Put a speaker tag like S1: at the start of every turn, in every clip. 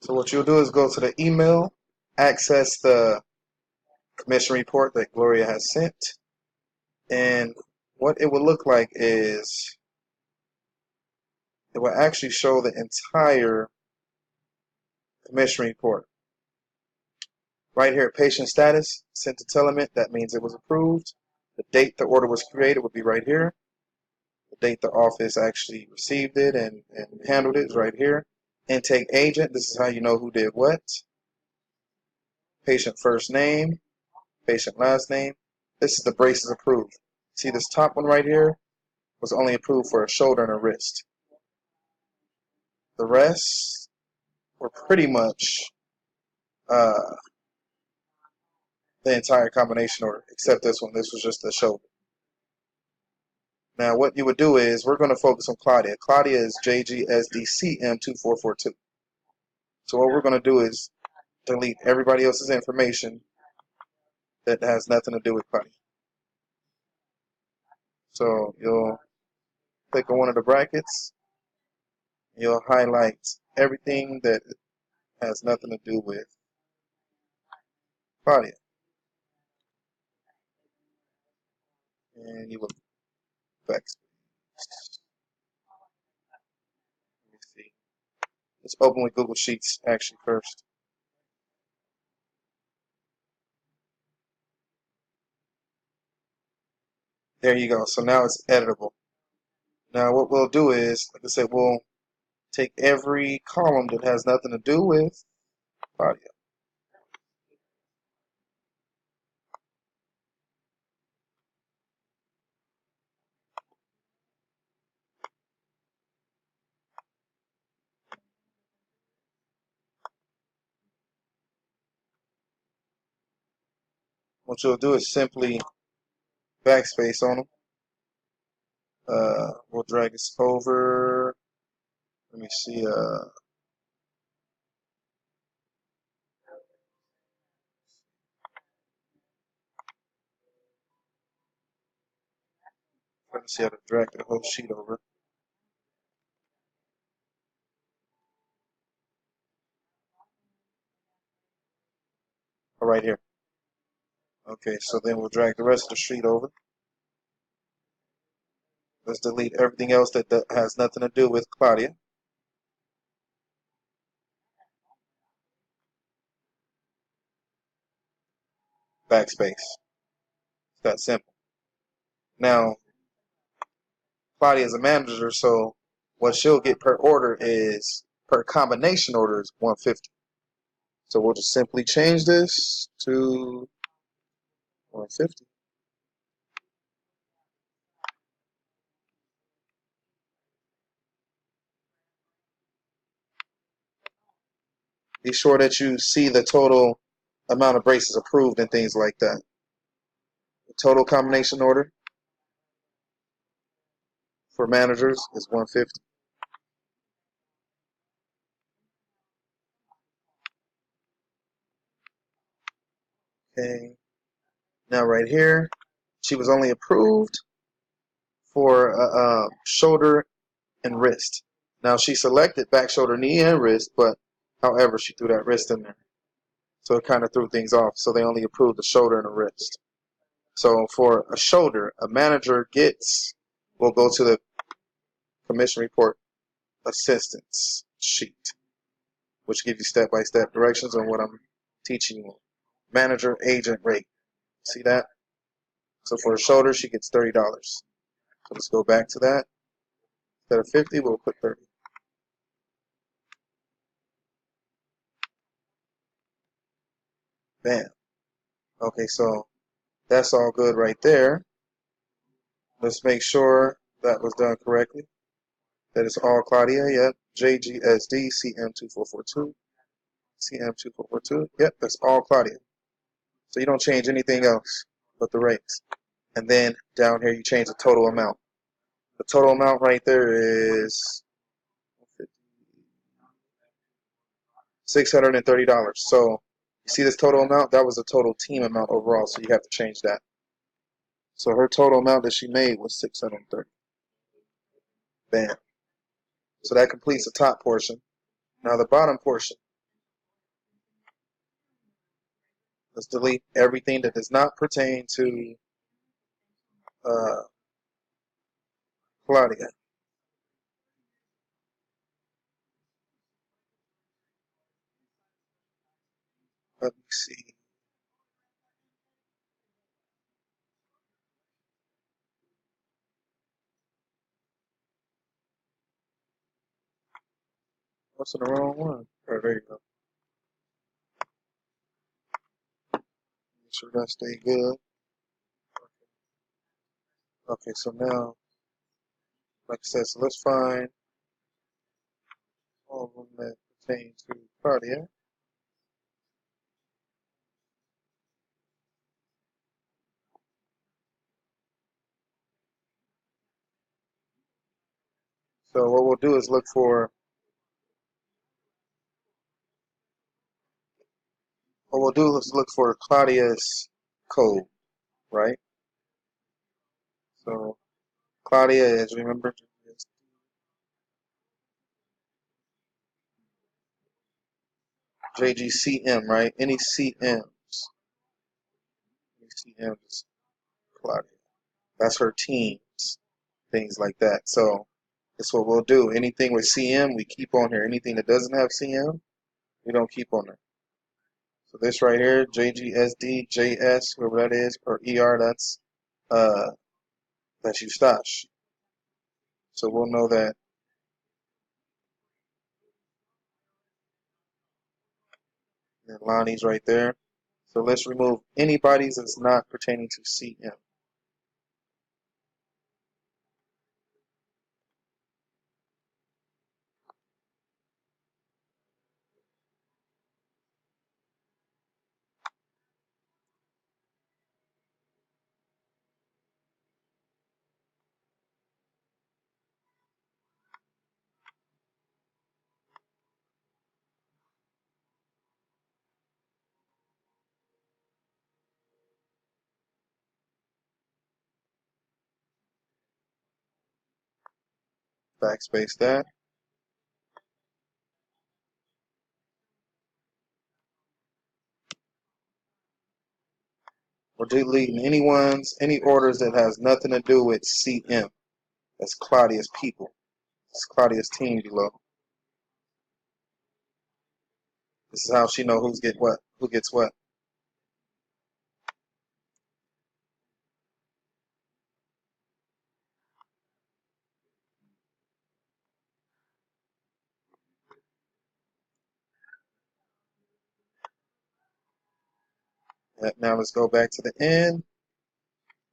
S1: So what you'll do is go to the email, access the commission report that Gloria has sent, and what it will look like is it will actually show the entire commission report. Right here, patient status, sent to Telemint, that means it was approved. The date the order was created would be right here. The date the office actually received it and handled it is right here. Intake agent, this is how you know who did what. Patient first name, patient last name. This is the braces approved. See this top one right here was only approved for a shoulder and a wrist. The rest were pretty much the entire combination order, except this one. This was just the shoulder. Now what you would do is, we're going to focus on Claudia. Claudia is JGSDCM2442. So what we're going to do is delete everybody else's information that has nothing to do with Claudia. So you'll click on one of the brackets. You'll highlight everything that has nothing to do with Claudia. And you will backspace. Let me see. Let's open with Google Sheets actually first. There you go. So now it's editable. Now what we'll do is, like I said, we'll take every column that has nothing to do with Claudia. What you'll do is simply backspace on them. We'll drag this over. Let me see. Let me see how to drag the whole sheet over. Right here. Okay, so then we'll drag the rest of the sheet over. Let's delete everything else that has nothing to do with Claudia. Backspace. It's that simple. Now, Claudia is a manager, so what she'll get per order is, per combination order is 150. So we'll just simply change this to 150. Be sure that you see the total amount of braces approved and things like that. The total combination order for managers is 150. Okay. Now right here, she was only approved for shoulder and wrist. Now she selected back, shoulder, knee, and wrist, but however, she threw that wrist in there. So it kind of threw things off. So they only approved the shoulder and the wrist. So for a shoulder, a manager will go to the commission report assistance sheet, which gives you step-by-step directions on what I'm teaching you. Manager agent rate. See that? So for a shoulder, she gets $30. So let's go back to that. Instead of 50, we'll put 30. Bam. Okay, so that's all good right there. Let's make sure that was done correctly. That is all Claudia. Yep. JGSD CM2442. CM2442. Yep, that's all Claudia. So you don't change anything else but the rates. And then down here you change the total amount. The total amount right there is $630. So you see this total amount? That was the total team amount overall, so you have to change that. So her total amount that she made was $630. Bam. So that completes the top portion. Now the bottom portion. Let's delete everything that does not pertain to uh, Claudia. Let me see. What's in the wrong one? Oh, there you go. Make sure that stay good. Okay, so now, like I said, so let's find all of them that pertain to Claudia. So what we'll do is look for, what we'll do is look for Claudia's code, right? So Claudia is, remember, is JGCM, right? Any CMs, any CMs, Claudia. That's her teams, things like that. So that's what we'll do. Anything with CM, we keep on here. Anything that doesn't have CM, we don't keep on there. So this right here, JGSD, JS, whoever that is, or ER, uh, that's Eustache. So we'll know that. And Lonnie's right there. So let's remove anybody's that's not pertaining to CM. Backspace that. We're deleting any orders that has nothing to do with CM. That's Claudia's people. It's Claudia's team below. This is how she know who gets what. Now let's go back to the end.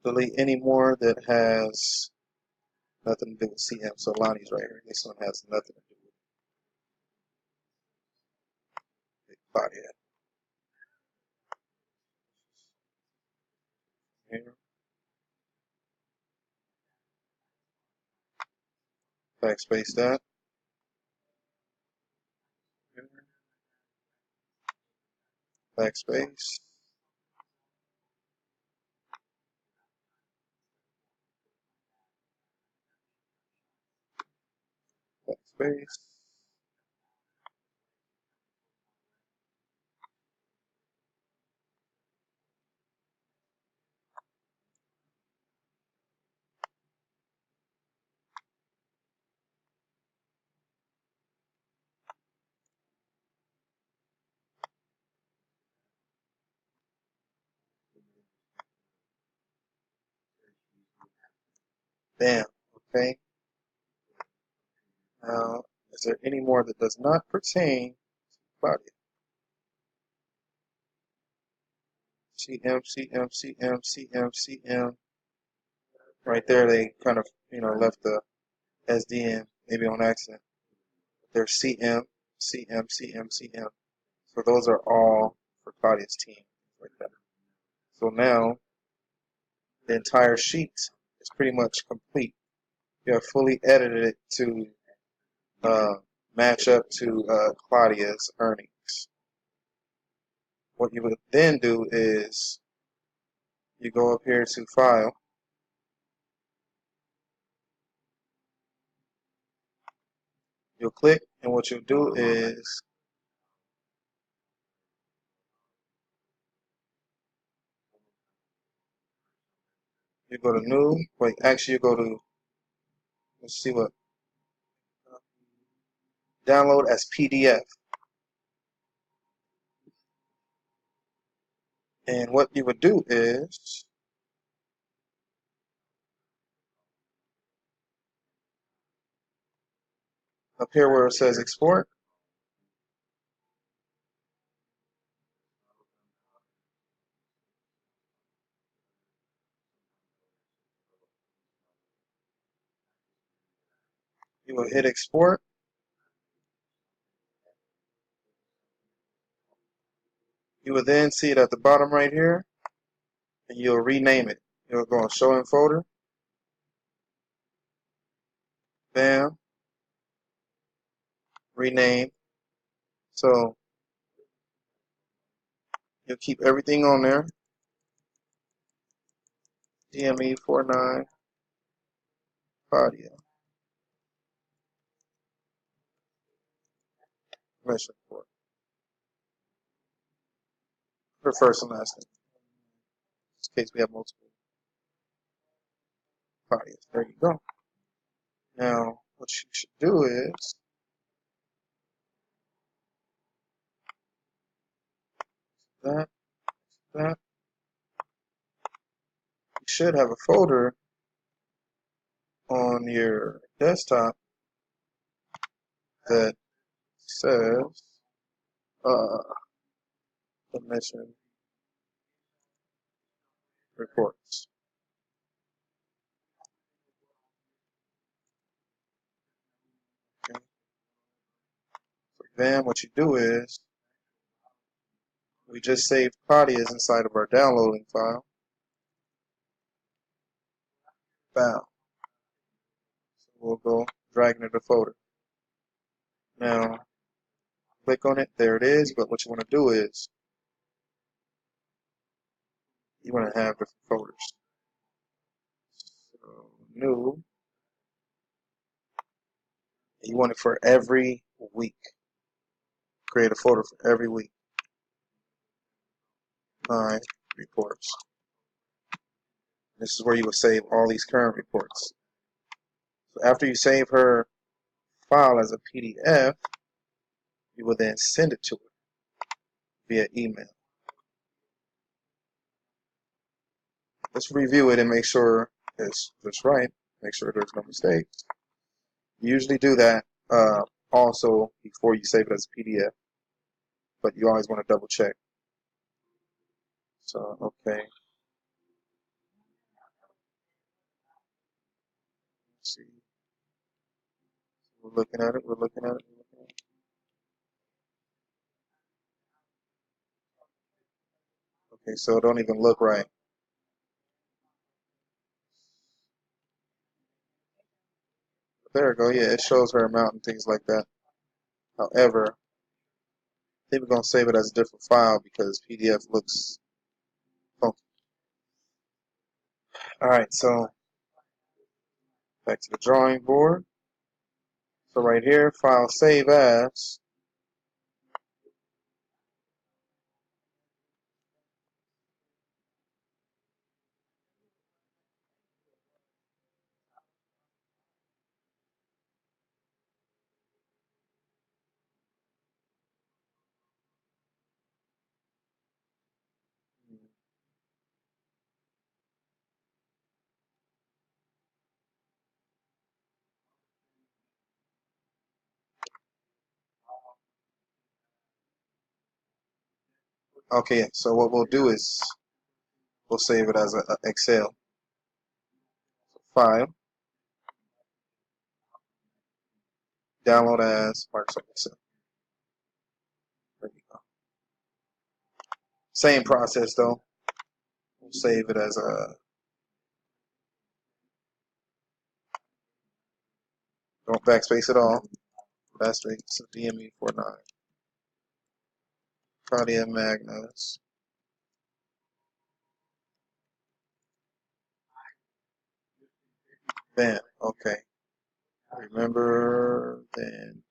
S1: Delete any more that has nothing to do with CM. So Lonnie's right here. This one has nothing to do with Claudia. Here. Backspace that. Here. Backspace. Backspace. Bam. Okay. Now, is there any more that does not pertain to Claudia? CM, CM, CM, CM, CM. Right there, they kind of, left the SD in, maybe on accident. There's CM, CM, CM, CM. So those are all for Claudia's team. Like that. So now, the entire sheet is pretty much complete. You have fully edited it to uh, match up to Claudia's earnings. What you would then do is you go up here to File. You'll click, and what you'll do is You go to new. Wait, actually, you go to, let's see what, download as PDF. And what you would do is, up here where it says export, you will hit export. You will then see it at the bottom right here, and you'll rename it. You'll go on show in folder, bam, rename. So you'll keep everything on there. DME49 audio. Mission report. For first and last name. In this case, we have multiple audios. There you go. Now, what you should do is, that, you should have a folder on your desktop that says mission reports. Okay. So then what you do is, we just saved Claudia's inside of our downloading file. Bam. So we'll go drag into the folder. Now, click on it. There it is. But what you want to do is, you want to have different folders. So, new. You want it for every week. Create a folder for every week. 9 reports. This is where you will save all these current reports. So after you save her file as a PDF, you will then send it to her via email. Let's review it and make sure it's right. Make sure there's no mistakes. You usually do that also before you save it as a PDF, but you always want to double check. So, okay. Let's see. We're looking at it. We're looking at it. We're looking at it. Okay, so it don't even look right. There we go. Yeah, it shows her amount and things like that. However, I think we're going to save it as a different file because PDF looks funky. Alright, so back to the drawing board. So right here, file save as. Okay, so what we'll do is we'll save it as a Excel file. Download as Microsoft Excel. There you go. Same process though. We'll save it as a. Don't backspace at all. Backspace DME49. Claudia Magnus. Bam. Okay. Remember then.